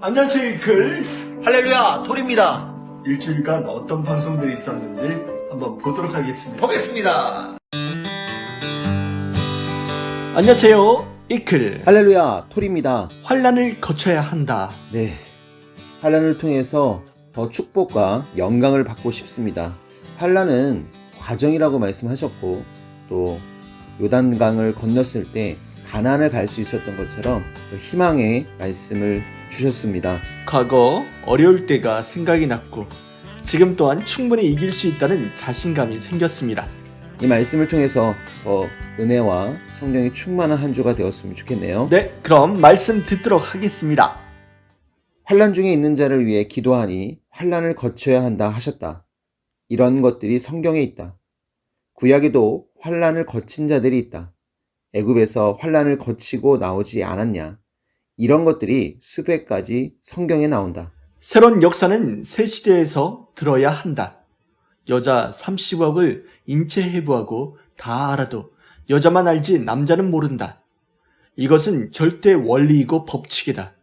안녕하세요, 이클. 할렐루야, 톨입니다. 일주일간 어떤 방송들이 있었는지 한번 보도록 하겠습니다. 보겠습니다. 안녕하세요, 이클. 할렐루야, 톨입니다. 환란을 거쳐야 한다. 네, 환란을 통해서 더 축복과 영광을 받고 싶습니다. 환란은 과정이라고 말씀하셨고, 또 요단강을 건넜을 때 가나안을 갈 수 있었던 것처럼 희망의 말씀을 주셨습니다. 과거 어려울 때가 생각이 났고 지금 또한 충분히 이길 수 있다는 자신감이 생겼습니다. 이 말씀을 통해서 더 은혜와 성령이 충만한 한 주가 되었으면 좋겠네요. 네, 그럼 말씀 듣도록 하겠습니다. 환란 중에 있는 자를 위해 기도하니 환란을 거쳐야 한다 하셨다. 이런 것들이 성경에 있다. 구약에도 환란을 거친 자들이 있다. 애굽에서 환란을 거치고 나오지 않았냐. 이런 것들이 수백 가지 성경에 나온다. 새로운 역사는 새 시대에서 들어야 한다. 여자 30억을 인체해부하고 다 알아도 여자만 알지 남자는 모른다. 이것은 절대 원리이고 법칙이다.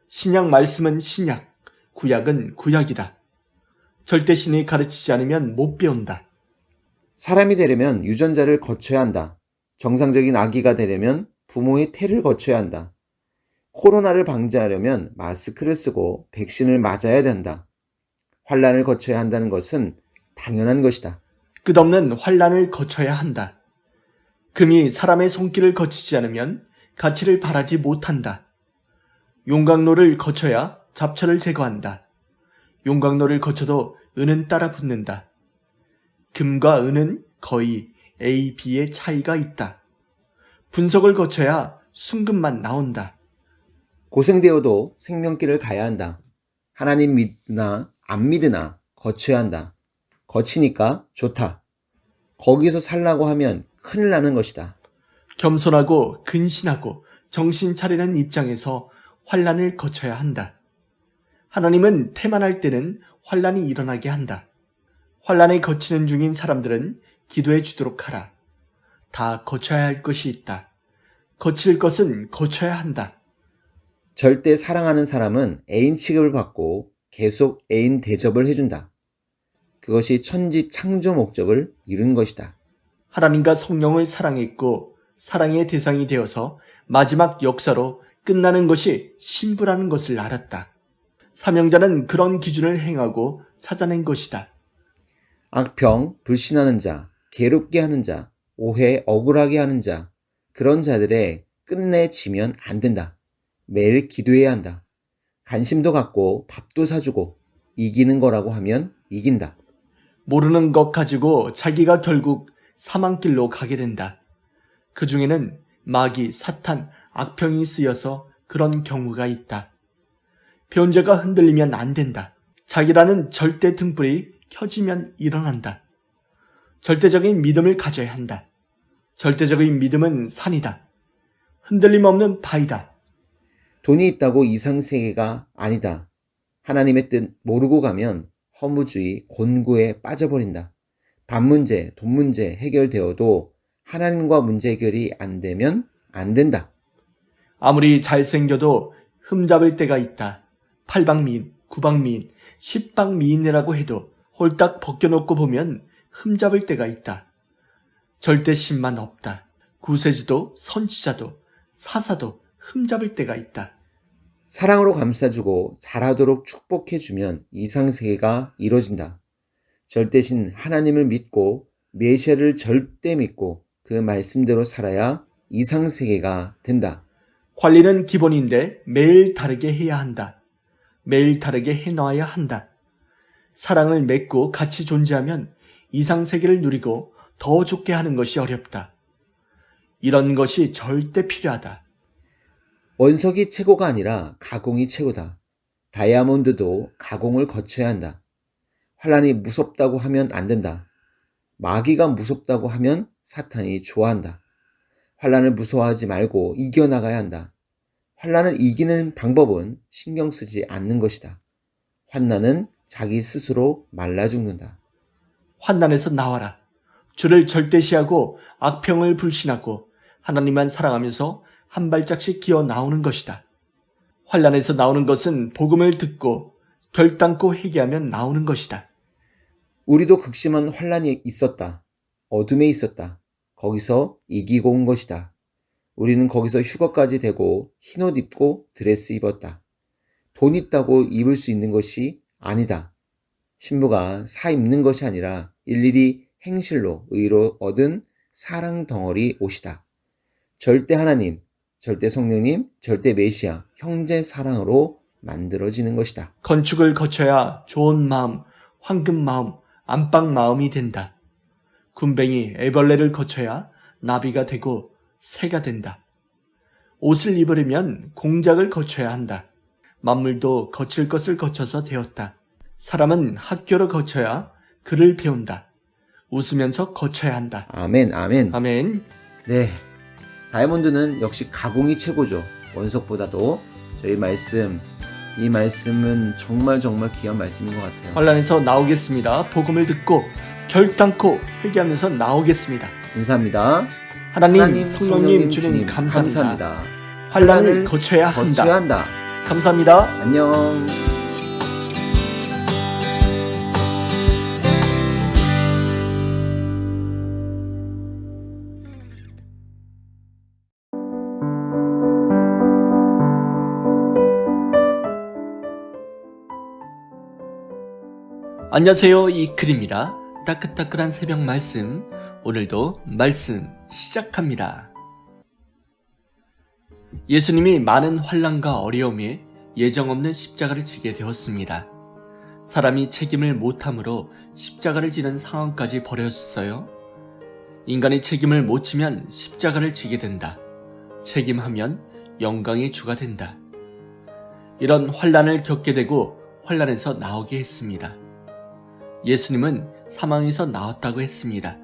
신약 말씀은 신약, 구약은 구약이다. 절대 신이 가르치지 않으면 못 배운다. 사람이 되려면 유전자를 거쳐야 한다. 정상적인 아기가 되려면 부모의 태를 거쳐야 한다. 코로나를 방지하려면 마스크를 쓰고 백신을 맞아야 된다. 환란을 거쳐야 한다는 것은 당연한 것이다. 끝없는 환란을 거쳐야 한다. 금이 사람의 손길을 거치지 않으면 가치를 발하지 못한다. 용광로를 거쳐야 잡초를 제거한다. 용광로를 거쳐도 은은 따라 붙는다. 금과 은은 거의 A, B의 차이가 있다. 분석을 거쳐야 순금만 나온다. 고생되어도 생명길을 가야 한다. 하나님 믿으나 안 믿으나 거쳐야 한다. 거치니까 좋다. 거기서 살라고 하면 큰일 나는 것이다. 겸손하고 근신하고 정신 차리는 입장에서 환란을 거쳐야 한다. 하나님은 태만할 때는 환란이 일어나게 한다. 환란에 거치는 중인 사람들은 기도해 주도록 하라. 다 거쳐야 할 것이 있다. 거칠 것은 거쳐야 한다. 절대 사랑하는 사람은 애인 취급을 받고 계속 애인 대접을 해준다. 그것이 천지 창조 목적을 이룬 것이다. 하나님과 성령을 사랑했고 사랑의 대상이 되어서 마지막 역사로 끝나는 것이 신부라는 것을 알았다. 사명자는 그런 기준을 행하고 찾아낸 것이다. 악평, 불신하는 자, 괴롭게 하는 자, 오해, 억울하게 하는 자, 그런 자들의 끝내 지면 안 된다. 매일 기도해야 한다. 관심도 갖고 밥도 사주고 이기는 거라고 하면 이긴다. 모르는 것 가지고 자기가 결국 사망길로 가게 된다. 그 중에는 마귀, 사탄, 악평이 쓰여서 그런 경우가 있다. 변제가 흔들리면 안 된다. 자기라는 절대 등불이 켜지면 일어난다. 절대적인 믿음을 가져야 한다. 절대적인 믿음은 산이다. 흔들림 없는 바위다. 돈이 있다고 이상세계가 아니다. 하나님의 뜻 모르고 가면 허무주의, 곤고에 빠져버린다. 밥 문제, 돈 문제 해결되어도 하나님과 문제 해결이 안 되면 안 된다. 아무리 잘생겨도 흠잡을 때가 있다. 팔방미인, 구방미인, 십방미인이라고 해도 홀딱 벗겨놓고 보면 흠잡을 때가 있다. 절대신만 없다. 구세주도 선지자도 사사도 흠잡을 때가 있다. 사랑으로 감싸주고 잘하도록 축복해주면 이상세계가 이루어진다. 절대신 하나님을 믿고 메시아를 절대 믿고 그 말씀대로 살아야 이상세계가 된다. 관리는 기본인데 매일 다르게 해야 한다. 매일 다르게 해놔야 한다. 사랑을 맺고 같이 존재하면 이상세계를 누리고 더 좋게 하는 것이 어렵다. 이런 것이 절대 필요하다. 원석이 최고가 아니라 가공이 최고다. 다이아몬드도 가공을 거쳐야 한다. 환란이 무섭다고 하면 안 된다. 마귀가 무섭다고 하면 사탄이 좋아한다. 환란을 무서워하지 말고 이겨나가야 한다. 환란을 이기는 방법은 신경 쓰지 않는 것이다. 환난은 자기 스스로 말라 죽는다. 환난에서 나와라. 주를 절대시하고 악평을 불신하고 하나님만 사랑하면서 한 발짝씩 기어 나오는 것이다. 환란에서 나오는 것은 복음을 듣고 결단코 회개하면 나오는 것이다. 우리도 극심한 환란이 있었다. 어둠에 있었다. 거기서 이기고 온 것이다. 우리는 거기서 휴거까지 되고 흰옷 입고 드레스 입었다. 돈 있다고 입을 수 있는 것이 아니다. 신부가 사 입는 것이 아니라 일일이 행실로 의로 얻은 사랑 덩어리 옷이다. 절대 하나님, 절대 성령님, 절대 메시아, 형제 사랑으로 만들어지는 것이다. 건축을 거쳐야 좋은 마음, 황금 마음, 안방 마음이 된다. 군뱅이 애벌레를 거쳐야 나비가 되고 새가 된다. 옷을 입으려면 공작을 거쳐야 한다. 만물도 거칠 것을 거쳐서 되었다. 사람은 학교를 거쳐야 글을 배운다. 웃으면서 거쳐야 한다. 아멘, 아멘. 아멘. 네. 다이아몬드는 역시 가공이 최고죠. 원석보다도. 이 말씀은 정말 귀한 말씀인 것 같아요. 환란에서 나오겠습니다. 복음을 듣고 결단코 회개하면서 나오겠습니다. 인사합니다. 하나님, 성령님, 주님 감사합니다. 환란을 거쳐야 한다. 감사합니다. 안녕. 안녕하세요. 이클입니다. 따끈따끈한 새벽 말씀, 오늘도 말씀 시작합니다. 예수님이 많은 환난과 어려움에 예정 없는 십자가를 지게 되었습니다. 사람이 책임을 못함으로 십자가를 지는 상황까지 벌어졌어요. 인간이 책임을 못 지면 십자가를 지게 된다. 책임하면 영광의 주가 된다. 이런 환난을 겪게 되고 환난에서 나오게 했습니다. 예수님은 사망에서 나왔다고 했습니다.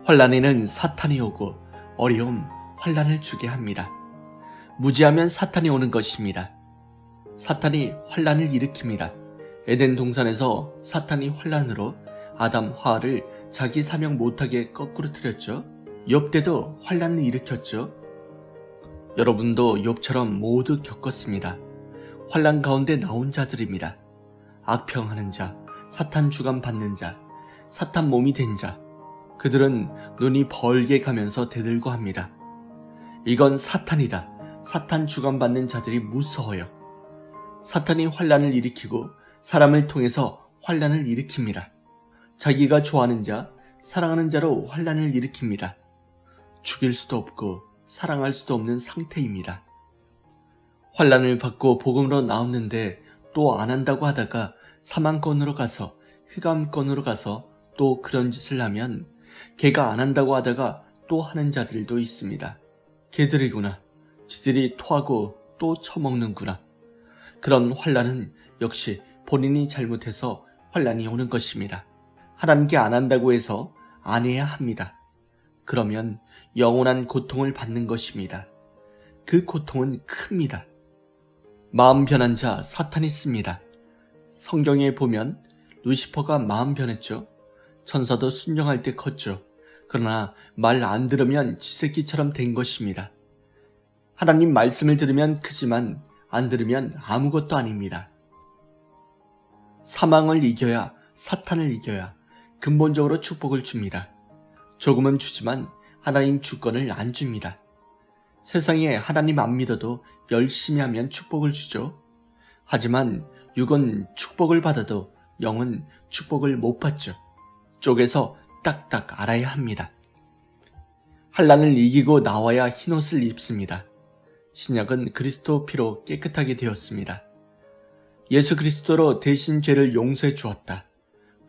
환난에는 사탄이 오고 어려움, 환난을 주게 합니다. 무지하면 사탄이 오는 것입니다. 사탄이 환난을 일으킵니다. 에덴 동산에서 사탄이 환난으로 아담, 하와를 자기 사명 못하게 거꾸로 틀었죠. 욥 때도 환난을 일으켰죠. 여러분도 욥처럼 모두 겪었습니다. 환난 가운데 나온 자들입니다. 악평하는 자, 사탄 주관 받는 자, 사탄 몸이 된 자, 그들은 눈이 벌게 가면서 대들고 합니다. 이건 사탄이다. 사탄 주관 받는 자들이 무서워요. 사탄이 환난을 일으키고 사람을 통해서 환난을 일으킵니다. 자기가 좋아하는 자, 사랑하는 자로 환난을 일으킵니다. 죽일 수도 없고 사랑할 수도 없는 상태입니다. 환난을 받고 복음으로 나왔는데 또 안 한다고 하다가 사망권으로 가서 흑암권으로 가서 또 그런 짓을 하면 걔가 안 한다고 하다가 또 하는 자들도 있습니다. 걔들이구나. 지들이 토하고 또 처먹는구나. 그런 환난은 역시 본인이 잘못해서 환난이 오는 것입니다. 하나님께 안 한다고 해서 안 해야 합니다. 그러면 영원한 고통을 받는 것입니다. 그 고통은 큽니다. 마음 변한 자 사탄이 씁니다. 성경에 보면 루시퍼가 마음 변했죠. 천사도 순종할 때 컸죠. 그러나 말 안 들으면 쥐새끼처럼 된 것입니다. 하나님 말씀을 들으면 크지만 안 들으면 아무것도 아닙니다. 사망을 이겨야, 사탄을 이겨야 근본적으로 축복을 줍니다. 조금은 주지만 하나님 주권을 안 줍니다. 세상에 하나님 안 믿어도 열심히 하면 축복을 주죠. 하지만 육은 축복을 받아도 영은 축복을 못 받죠. 쪼개서 딱딱 알아야 합니다. 환난을 이기고 나와야 흰옷을 입습니다. 신약은 그리스도 피로 깨끗하게 되었습니다. 예수 그리스도로 대신 죄를 용서해 주었다.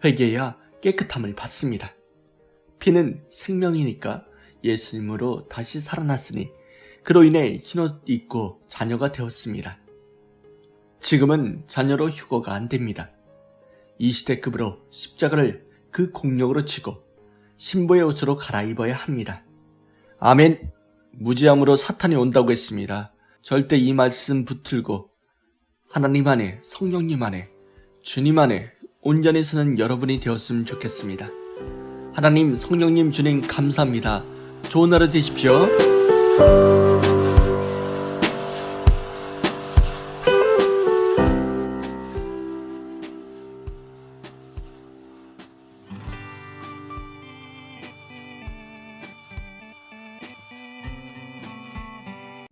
회개해야 깨끗함을 받습니다. 피는 생명이니까 예수님으로 다시 살아났으니 그로 인해 흰옷 입고 자녀가 되었습니다. 지금은 자녀로 휴거가 안 됩니다. 이 시대급으로 십자가를 그 공력으로 치고 신부의 옷으로 갈아입어야 합니다. 아멘. 무지함으로 사탄이 온다고 했습니다. 절대 이 말씀 붙들고 하나님 안에, 성령님 안에, 주님 안에 온전히 서는 여러분이 되었으면 좋겠습니다. 하나님, 성령님, 주님 감사합니다. 좋은 하루 되십시오.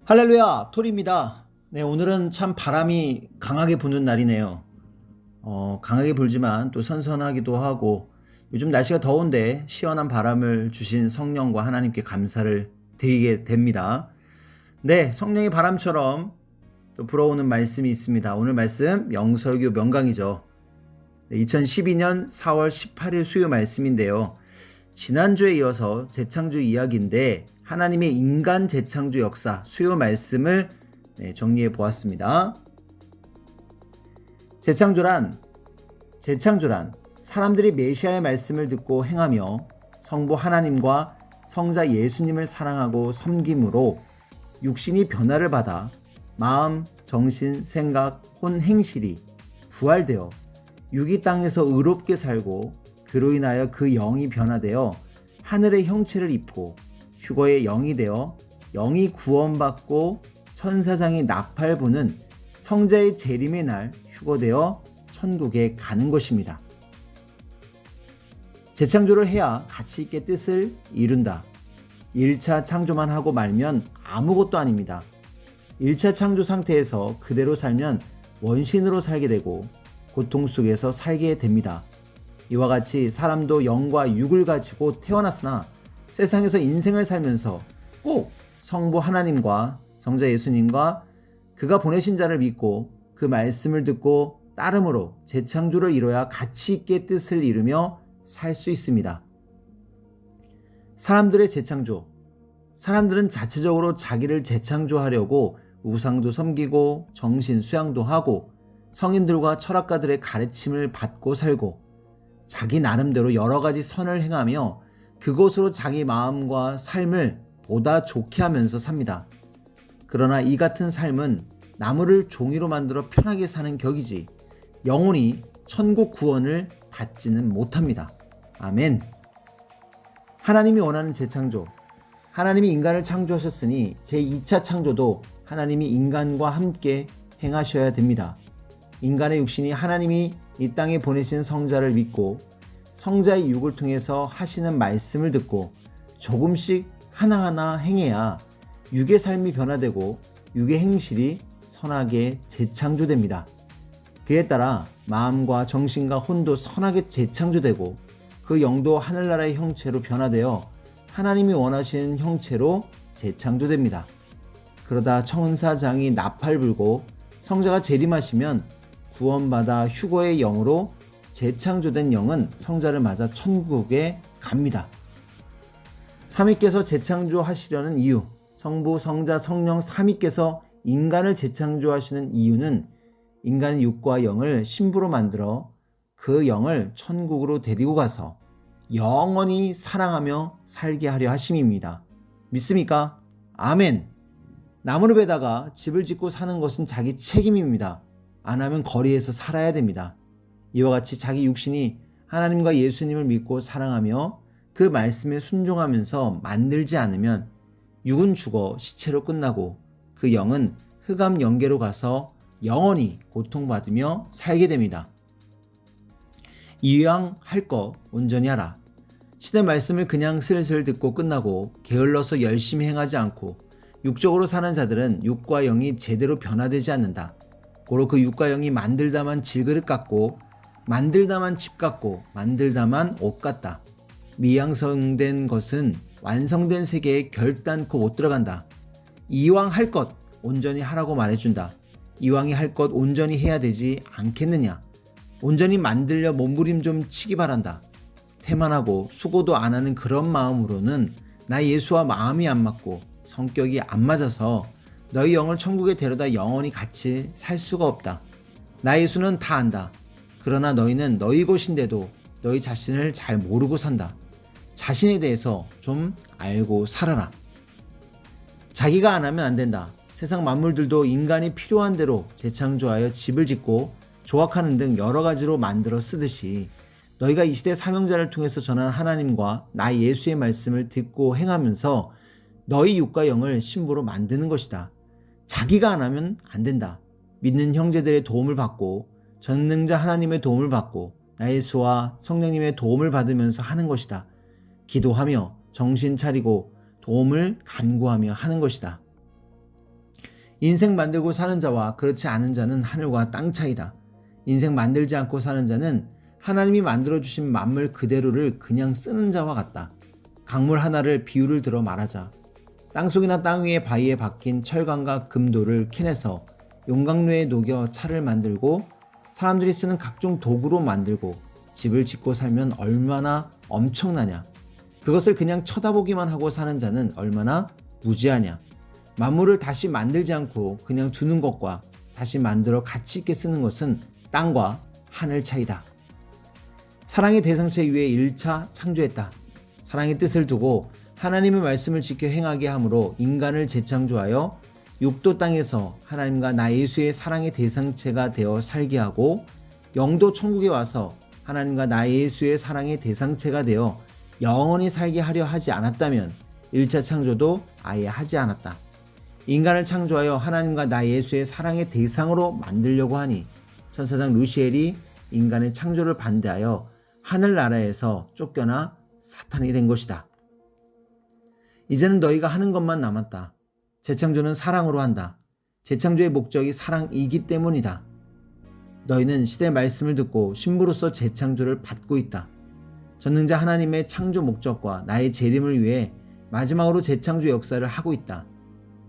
할렐루야, 톨입니다. 네, 오늘은 참 바람이 강하게 부는 날이네요. 강하게 불지만 또 선선하기도 하고, 요즘 날씨가 더운데 시원한 바람을 주신 성령과 하나님께 감사를 드리게 됩니다. 네, 성령의 바람처럼 또 불어오는 말씀이 있습니다. 오늘 말씀 영설교 명강이죠. 2012년 4월 18일 수요 말씀인데요. 지난주에 이어서 재창조 이야기인데 하나님의 인간 재창조 역사 수요 말씀을 정리해 보았습니다. 재창조란 사람들이 메시아의 말씀을 듣고 행하며 성부 하나님과 성자 예수님을 사랑하고 섬김으로 육신이 변화를 받아 마음, 정신, 생각, 혼, 행실이 부활되어 육이 땅에서 의롭게 살고 그로 인하여 그 영이 변화되어 하늘의 형체를 입고 휴거의 영이 되어 영이 구원받고 천사장이 나팔 부는 성자의 재림의 날 휴거되어 천국에 가는 것입니다. 재창조를 해야 가치 있게 뜻을 이룬다. 1차 창조만 하고 말면 아무것도 아닙니다. 1차 창조 상태에서 그대로 살면 원신으로 살게 되고 고통 속에서 살게 됩니다. 이와 같이 사람도 영과 육을 가지고 태어났으나 세상에서 인생을 살면서 꼭 성부 하나님과 성자 예수님과 그가 보내신 자를 믿고 그 말씀을 듣고 따름으로 재창조를 이뤄야 가치 있게 뜻을 이루며 살 수 있습니다. 사람들의 재창조. 사람들은 자체적으로 자기를 재창조하려고 우상도 섬기고 정신 수양도 하고 성인들과 철학가들의 가르침을 받고 살고 자기 나름대로 여러 가지 선을 행하며 그것으로 자기 마음과 삶을 보다 좋게 하면서 삽니다. 그러나 이 같은 삶은 나무를 종이로 만들어 편하게 사는 격이지 영원히 천국 구원을 받지는 못합니다. 아멘. 하나님이 원하는 재창조. 하나님이 인간을 창조하셨으니 제2차 창조도 하나님이 인간과 함께 행하셔야 됩니다. 인간의 육신이 하나님이 이 땅에 보내신 성자를 믿고 성자의 육을 통해서 하시는 말씀을 듣고 조금씩 하나하나 행해야 육의 삶이 변화되고 육의 행실이 선하게 재창조됩니다. 그에 따라 마음과 정신과 혼도 선하게 재창조되고 그 영도 하늘나라의 형체로 변화되어 하나님이 원하시는 형체로 재창조됩니다. 그러다 천사장이 나팔 불고 성자가 재림하시면 구원받아 휴거의 영으로 재창조된 영은 성자를 맞아 천국에 갑니다. 삼위께서 재창조하시려는 이유, 성부, 성자, 성령 삼위께서 인간을 재창조하시는 이유는 인간의 육과 영을 신부로 만들어 그 영을 천국으로 데리고 가서 영원히 사랑하며 살게 하려 하심입니다. 믿습니까? 아멘. 나무늘베다가 집을 짓고 사는 것은 자기 책임입니다. 안 하면 거리에서 살아야 됩니다. 이와 같이 자기 육신이 하나님과 예수님을 믿고 사랑하며 그 말씀에 순종하면서 만들지 않으면 육은 죽어 시체로 끝나고 그 영은 흑암 영계로 가서 영원히 고통받으며 살게 됩니다. 이왕 할 것 온전히 하라. 시대 말씀을 그냥 슬슬 듣고 끝나고 게을러서 열심히 행하지 않고 육적으로 사는 자들은 육과 영이 제대로 변화되지 않는다. 고로 그 육과 영이 만들다만 질그릇 같고 만들다만 집 같고 만들다만 옷 같다. 미완성된 것은 완성된 세계에 결단코 못 들어간다. 이왕 할 것 온전히 하라고 말해준다. 이왕이 할 것 온전히 해야 되지 않겠느냐. 온전히 만들려 몸부림 좀 치기 바란다. 태만하고 수고도 안 하는 그런 마음으로는 나 예수와 마음이 안 맞고 성격이 안 맞아서 너희 영을 천국에 데려다 영원히 같이 살 수가 없다. 나 예수는 다 안다. 그러나 너희는 너희 것인데도 너희 자신을 잘 모르고 산다. 자신에 대해서 좀 알고 살아라. 자기가 안 하면 안 된다. 세상 만물들도 인간이 필요한 대로 재창조하여 집을 짓고 조각하는 등 여러 가지로 만들어 쓰듯이 너희가 이 시대 사명자를 통해서 전한 하나님과 나 예수의 말씀을 듣고 행하면서 너희 육과 영을 신부로 만드는 것이다. 자기가 안 하면 안 된다. 믿는 형제들의 도움을 받고 전능자 하나님의 도움을 받고 나 예수와 성령님의 도움을 받으면서 하는 것이다. 기도하며 정신 차리고 도움을 간구하며 하는 것이다. 인생 만들고 사는 자와 그렇지 않은 자는 하늘과 땅 차이다. 인생 만들지 않고 사는 자는 하나님이 만들어주신 만물 그대로를 그냥 쓰는 자와 같다. 강물 하나를 비유를 들어 말하자. 땅속이나 땅 위의 바위에 박힌 철강과 금돌을 캐내서 용광로에 녹여 차를 만들고 사람들이 쓰는 각종 도구로 만들고 집을 짓고 살면 얼마나 엄청나냐. 그것을 그냥 쳐다보기만 하고 사는 자는 얼마나 무지하냐. 만물을 다시 만들지 않고 그냥 두는 것과 다시 만들어 가치 있게 쓰는 것은 땅과 하늘 차이다. 사랑의 대상체 위에 1차 창조했다. 사랑의 뜻을 두고 하나님의 말씀을 지켜 행하게 함으로 인간을 재창조하여 육도 땅에서 하나님과 나 예수의 사랑의 대상체가 되어 살게 하고 영도 천국에 와서 하나님과 나 예수의 사랑의 대상체가 되어 영원히 살게 하려 하지 않았다면 1차 창조도 아예 하지 않았다. 인간을 창조하여 하나님과 나 예수의 사랑의 대상으로 만들려고 하니 천사장 루시엘이 인간의 창조를 반대하여 하늘나라에서 쫓겨나 사탄이 된 것이다. 이제는 너희가 하는 것만 남았다. 재창조는 사랑으로 한다. 재창조의 목적이 사랑이기 때문이다. 너희는 시대의 말씀을 듣고 신부로서 재창조를 받고 있다. 전능자 하나님의 창조 목적과 나의 재림을 위해 마지막으로 재창조 역사를 하고 있다.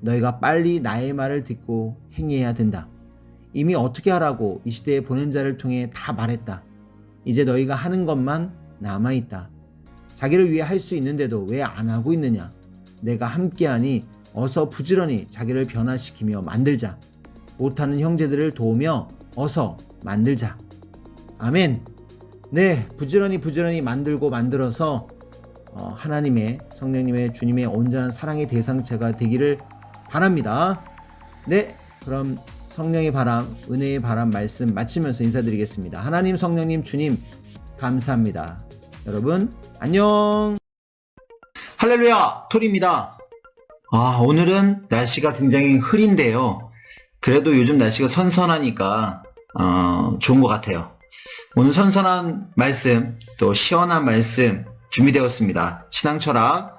너희가 빨리 나의 말을 듣고 행해야 된다. 이미 어떻게 하라고 이 시대에 보낸 자를 통해 다 말했다. 이제 너희가 하는 것만 남아있다. 자기를 위해 할 수 있는데도 왜 안 하고 있느냐? 내가 함께하니 어서 부지런히 자기를 변화시키며 만들자. 못하는 형제들을 도우며 어서 만들자. 아멘. 네, 부지런히 만들고 만들어서 하나님의 성령님의 주님의 온전한 사랑의 대상체가 되기를 바랍니다. 네, 그럼 성령의 바람, 은혜의 바람 말씀 마치면서 인사드리겠습니다. 하나님, 성령님, 주님 감사합니다. 여러분 안녕. 할렐루야, 토리입니다. 오늘은 날씨가 굉장히 흐린데요. 그래도 요즘 날씨가 선선하니까 좋은 것 같아요. 오늘 선선한 말씀, 또 시원한 말씀 준비되었습니다. 신앙철학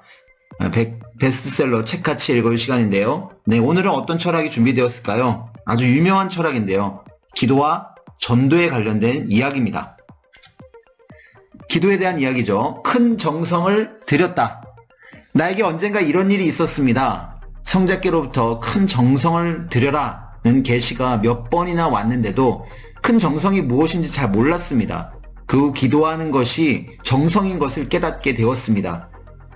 베스트셀러 책같이 읽을 시간인데요. 네, 오늘은 어떤 철학이 준비되었을까요? 아주 유명한 철학인데요. 기도와 전도에 관련된 이야기입니다. 기도에 대한 이야기죠. 큰 정성을 들였다. 나에게 언젠가 이런 일이 있었습니다. 성자께로부터 큰 정성을 들여라는 계시가 몇 번이나 왔는데도 큰 정성이 무엇인지 잘 몰랐습니다. 그 후 기도하는 것이 정성인 것을 깨닫게 되었습니다.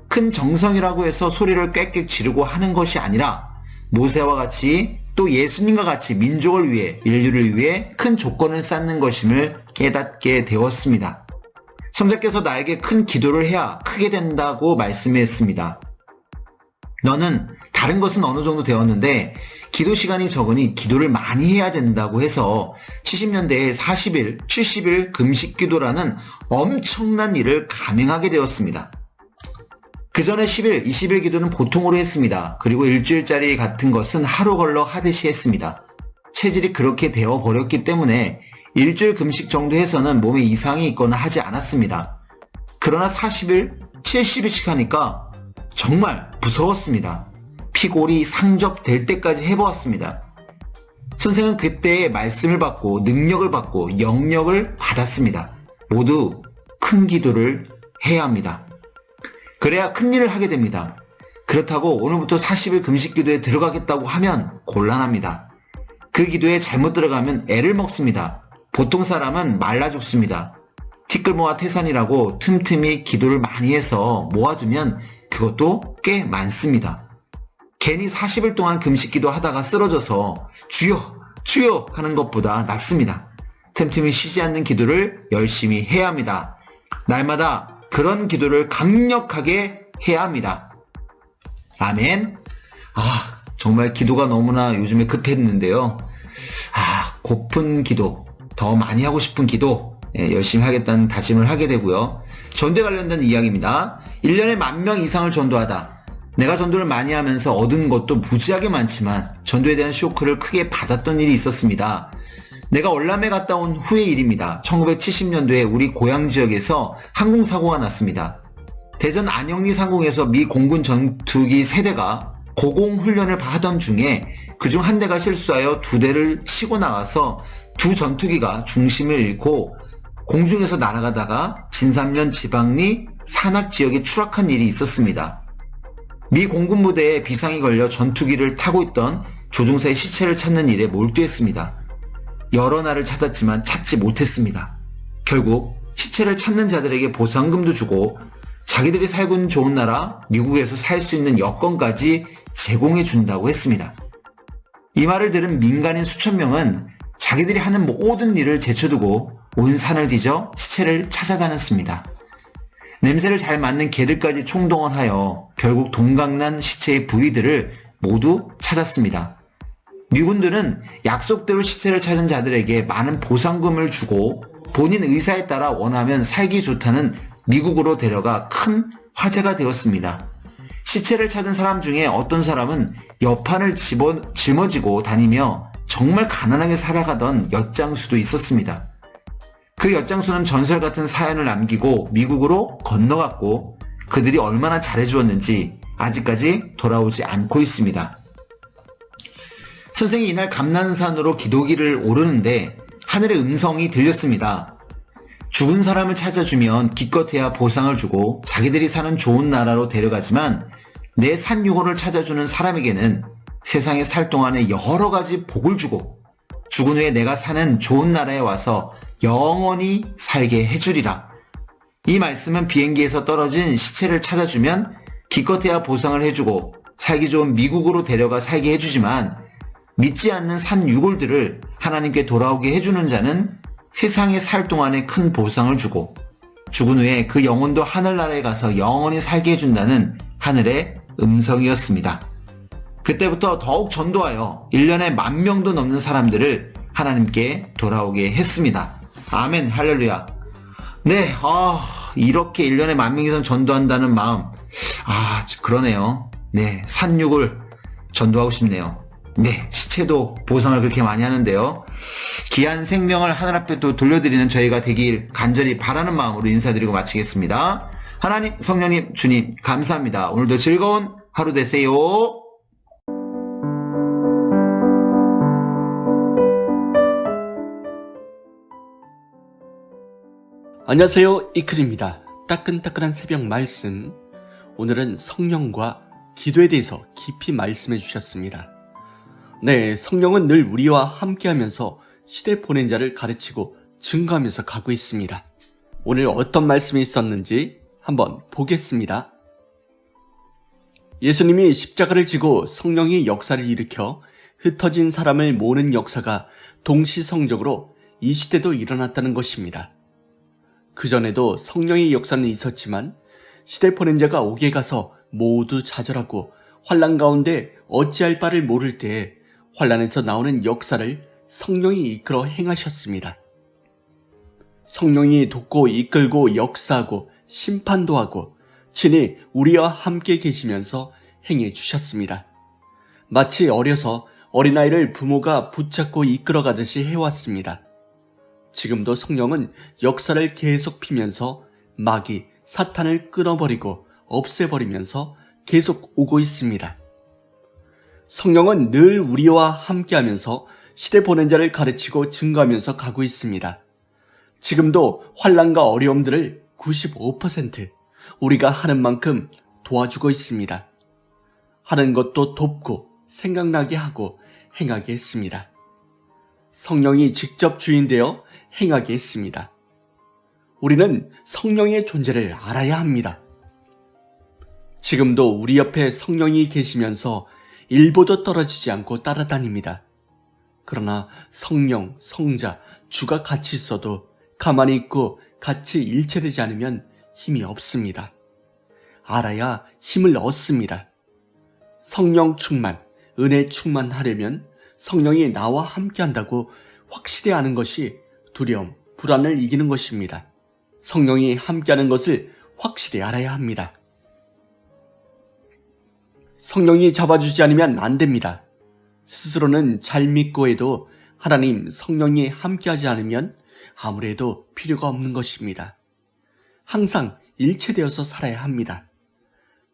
큰 정성이라고 해서 소리를 꽥꽥 지르고 하는 것이 아니라 모세와 같이 또 예수님과 같이 민족을 위해, 인류를 위해 큰 조건을 쌓는 것임을 깨닫게 되었습니다. 성자께서 나에게 큰 기도를 해야 크게 된다고 말씀했습니다. 너는 다른 것은 어느 정도 되었는데 기도 시간이 적으니 기도를 많이 해야 된다고 해서 70년대에 40일, 70일 금식 기도라는 엄청난 일을 감행하게 되었습니다. 그 전에 10일, 20일 기도는 보통으로 했습니다. 그리고 일주일짜리 같은 것은 하루 걸러 하듯이 했습니다. 체질이 그렇게 되어버렸기 때문에 일주일 금식 정도 해서는 몸에 이상이 있거나 하지 않았습니다. 그러나 40일, 70일씩 하니까 정말 무서웠습니다. 피골이 상접될 때까지 해보았습니다. 선생은 그때의 말씀을 받고 능력을 받고 영력을 받았습니다. 모두 큰 기도를 해야 합니다. 그래야 큰 일을 하게 됩니다. 그렇다고 오늘부터 40일 금식 기도에 들어가겠다고 하면 곤란합니다. 그 기도에 잘못 들어가면 애를 먹습니다. 보통 사람은 말라 죽습니다. 티끌모아 태산이라고 틈틈이 기도를 많이 해서 모아주면 그것도 꽤 많습니다. 괜히 40일 동안 금식 기도 하다가 쓰러져서 주여 주여 하는 것보다 낫습니다. 틈틈이 쉬지 않는 기도를 열심히 해야 합니다. 날마다 그런 기도를 강력하게 해야 합니다. 아멘. 정말 기도가 너무나 요즘에 급했는데요. 고픈 기도, 더 많이 하고 싶은 기도, 열심히 하겠다는 다짐을 하게 되고요. 전도에 관련된 이야기입니다. 1년에 10,000명 이상을 전도하다. 내가 전도를 많이 하면서 얻은 것도 무지하게 많지만 전도에 대한 쇼크를 크게 받았던 일이 있었습니다. 내가 월남에 갔다 온 후의 일입니다. 1970년도에 우리 고향 지역에서 항공사고가 났습니다. 대전 안영리 상공에서 미 공군 전투기 세대가 고공 훈련을 하던 중에 그중 한 대가 실수하여 두 대를 치고 나와서 두 전투기가 중심을 잃고 공중에서 날아가다가 진삼면 지방리 산악 지역에 추락한 일이 있었습니다. 미 공군 부대에 비상이 걸려 전투기를 타고 있던 조종사의 시체를 찾는 일에 몰두했습니다. 여러 날을 찾았지만 찾지 못했습니다. 결국 시체를 찾는 자들에게 보상금도 주고 자기들이 살고 있는 좋은 나라 미국에서 살 수 있는 여권까지 제공해 준다고 했습니다. 이 말을 들은 민간인 수천 명은 자기들이 하는 모든 일을 제쳐두고 온 산을 뒤져 시체를 찾아다녔습니다. 냄새를 잘 맡는 개들까지 총동원하여 결국 동강난 시체의 부위들을 모두 찾았습니다. 미군들은 약속대로 시체를 찾은 자들에게 많은 보상금을 주고 본인 의사에 따라 원하면 살기 좋다는 미국으로 데려가 큰 화제가 되었습니다. 시체를 찾은 사람 중에 어떤 사람은 여판을 짊어지고 다니며 정말 가난하게 살아가던 엿장수도 있었습니다. 그 엿장수는 전설 같은 사연을 남기고 미국으로 건너갔고 그들이 얼마나 잘해주었는지 아직까지 돌아오지 않고 있습니다. 선생이 이날 감난산으로 기도기를 오르는데 하늘의 음성이 들렸습니다. 죽은 사람을 찾아주면 기껏해야 보상을 주고 자기들이 사는 좋은 나라로 데려가지만 내 산유호를 찾아주는 사람에게는 세상에 살 동안에 여러 가지 복을 주고 죽은 후에 내가 사는 좋은 나라에 와서 영원히 살게 해주리라. 이 말씀은 비행기에서 떨어진 시체를 찾아주면 기껏해야 보상을 해주고 살기 좋은 미국으로 데려가 살게 해주지만 믿지 않는 산 유골들을 하나님께 돌아오게 해주는 자는 세상에 살 동안에 큰 보상을 주고 죽은 후에 그 영혼도 하늘나라에 가서 영원히 살게 해준다는 하늘의 음성이었습니다. 그때부터 더욱 전도하여 1년에 10,000명도 넘는 사람들을 하나님께 돌아오게 했습니다. 아멘, 할렐루야. 네, 이렇게 1년에 10,000명 이상 전도한다는 마음, 그러네요. 네, 산육을 전도하고 싶네요. 네, 시체도 보상을 그렇게 많이 하는데요. 귀한 생명을 하늘 앞에 또 돌려드리는 저희가 되길 간절히 바라는 마음으로 인사드리고 마치겠습니다. 하나님, 성령님, 주님 감사합니다. 오늘도 즐거운 하루 되세요. 안녕하세요, 이클입니다. 따끈따끈한 새벽 말씀. 오늘은 성령과 기도에 대해서 깊이 말씀해 주셨습니다. 네, 성령은 늘 우리와 함께하면서 시대 보낸 자를 가르치고 증거하면서 가고 있습니다. 오늘 어떤 말씀이 있었는지 한번 보겠습니다. 예수님이 십자가를 지고 성령이 역사를 일으켜 흩어진 사람을 모으는 역사가 동시성적으로 이 시대도 일어났다는 것입니다. 그전에도 성령의 역사는 있었지만 시대 보낸 자가 옥에 가서 모두 좌절하고 환난 가운데 어찌할 바를 모를 때에 환난에서 나오는 역사를 성령이 이끌어 행하셨습니다. 성령이 돕고 이끌고 역사하고 심판도 하고 친히 우리와 함께 계시면서 행해 주셨습니다. 마치 어려서 어린아이를 부모가 붙잡고 이끌어가듯이 해왔습니다. 지금도 성령은 역사를 계속 피면서 마귀, 사탄을 끊어버리고 없애버리면서 계속 오고 있습니다. 성령은 늘 우리와 함께하면서 시대 보낸 자를 가르치고 증거하면서 가고 있습니다. 지금도 환난과 어려움들을 95% 우리가 하는 만큼 도와주고 있습니다. 하는 것도 돕고 생각나게 하고 행하게 했습니다. 성령이 직접 주인 되어 행하게 했습니다. 우리는 성령의 존재를 알아야 합니다. 지금도 우리 옆에 성령이 계시면서 일보도 떨어지지 않고 따라다닙니다. 그러나 성령, 성자, 주가 같이 있어도 가만히 있고 같이 일체되지 않으면 힘이 없습니다. 알아야 힘을 얻습니다. 성령 충만, 은혜 충만하려면 성령이 나와 함께한다고 확실히 아는 것이 두려움, 불안을 이기는 것입니다. 성령이 함께하는 것을 확실히 알아야 합니다. 성령이 잡아주지 않으면 안 됩니다. 스스로는 잘 믿고 해도 하나님 성령이 함께하지 않으면 아무래도 필요가 없는 것입니다. 항상 일체되어서 살아야 합니다.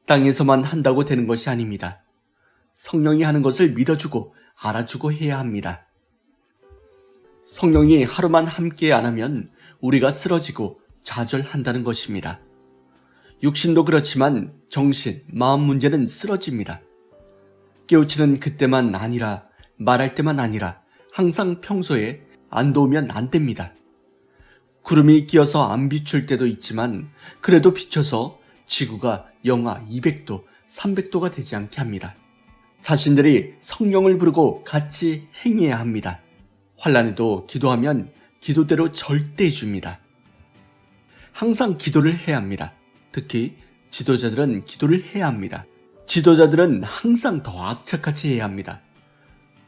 땅에서만 한다고 되는 것이 아닙니다. 성령이 하는 것을 믿어주고 알아주고 해야 합니다. 성령이 하루만 함께 안 하면 우리가 쓰러지고 좌절한다는 것입니다. 육신도 그렇지만 정신, 마음 문제는 쓰러집니다. 깨우치는 그때만 아니라 말할 때만 아니라 항상 평소에 안 도우면 안 됩니다. 구름이 끼어서 안 비출 때도 있지만 그래도 비춰서 지구가 영하 200도, 300도가 되지 않게 합니다. 자신들이 성령을 부르고 같이 행해야 합니다. 환난에도 기도하면 기도대로 절대 해줍니다. 항상 기도를 해야 합니다. 특히 지도자들은 기도를 해야 합니다. 지도자들은 항상 더 악착같이 해야 합니다.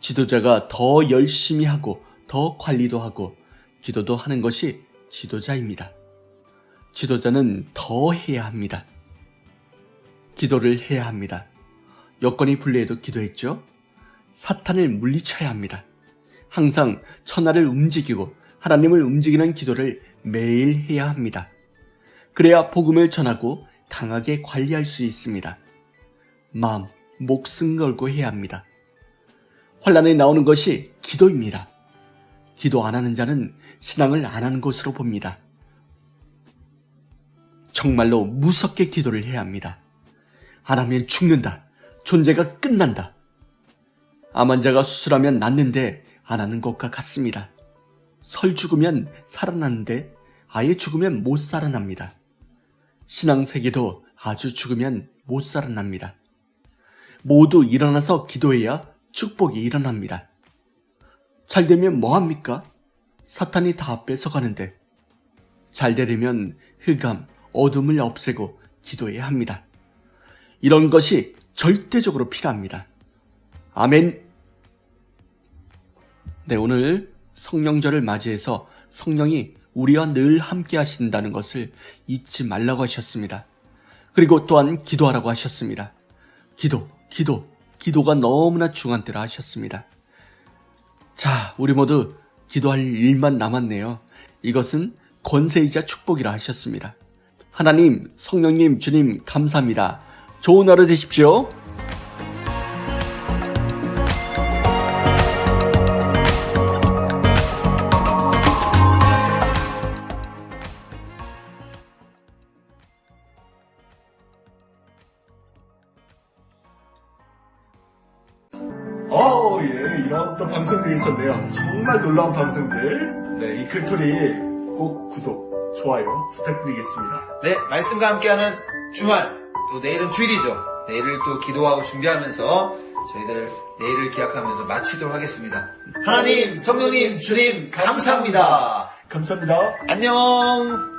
지도자가 더 열심히 하고 더 관리도 하고 기도도 하는 것이 지도자입니다. 지도자는 더 해야 합니다. 기도를 해야 합니다. 여건이 불리해도 기도했죠? 사탄을 물리쳐야 합니다. 항상 천하를 움직이고 하나님을 움직이는 기도를 매일 해야 합니다. 그래야 복음을 전하고 강하게 관리할 수 있습니다. 마음, 목숨 걸고 해야 합니다. 환난에 나오는 것이 기도입니다. 기도 안 하는 자는 신앙을 안 하는 것으로 봅니다. 정말로 무섭게 기도를 해야 합니다. 안 하면 죽는다. 존재가 끝난다. 암 환자가 수술하면 낫는데 안 하는 것과 같습니다. 설 죽으면 살아나는데 아예 죽으면 못 살아납니다. 신앙 세계도 아주 죽으면 못 살아납니다. 모두 일어나서 기도해야 축복이 일어납니다. 잘 되면 뭐합니까? 사탄이 다 뺏어가는데. 잘 되려면 흑암, 어둠을 없애고 기도해야 합니다. 이런 것이 절대적으로 필요합니다. 아멘. 네, 오늘 성령절을 맞이해서 성령이 우리와 늘 함께 하신다는 것을 잊지 말라고 하셨습니다. 그리고 또한 기도하라고 하셨습니다. 기도가 너무나 중요한 때라 하셨습니다. 자, 우리 모두 기도할 일만 남았네요. 이것은 권세이자 축복이라 하셨습니다. 하나님, 성령님, 주님 감사합니다. 좋은 하루 되십시오. 이런 또 방송들이 있었네요. 정말 놀라운 방송들. 네, 이클토리 꼭 구독, 좋아요 부탁드리겠습니다. 네, 말씀과 함께하는 주말, 또 내일은 주일이죠. 내일을 또 기도하고 준비하면서 저희들 내일을 기약하면서 마치도록 하겠습니다. 하나님, 성령님, 주님 감사합니다. 감사합니다. 안녕.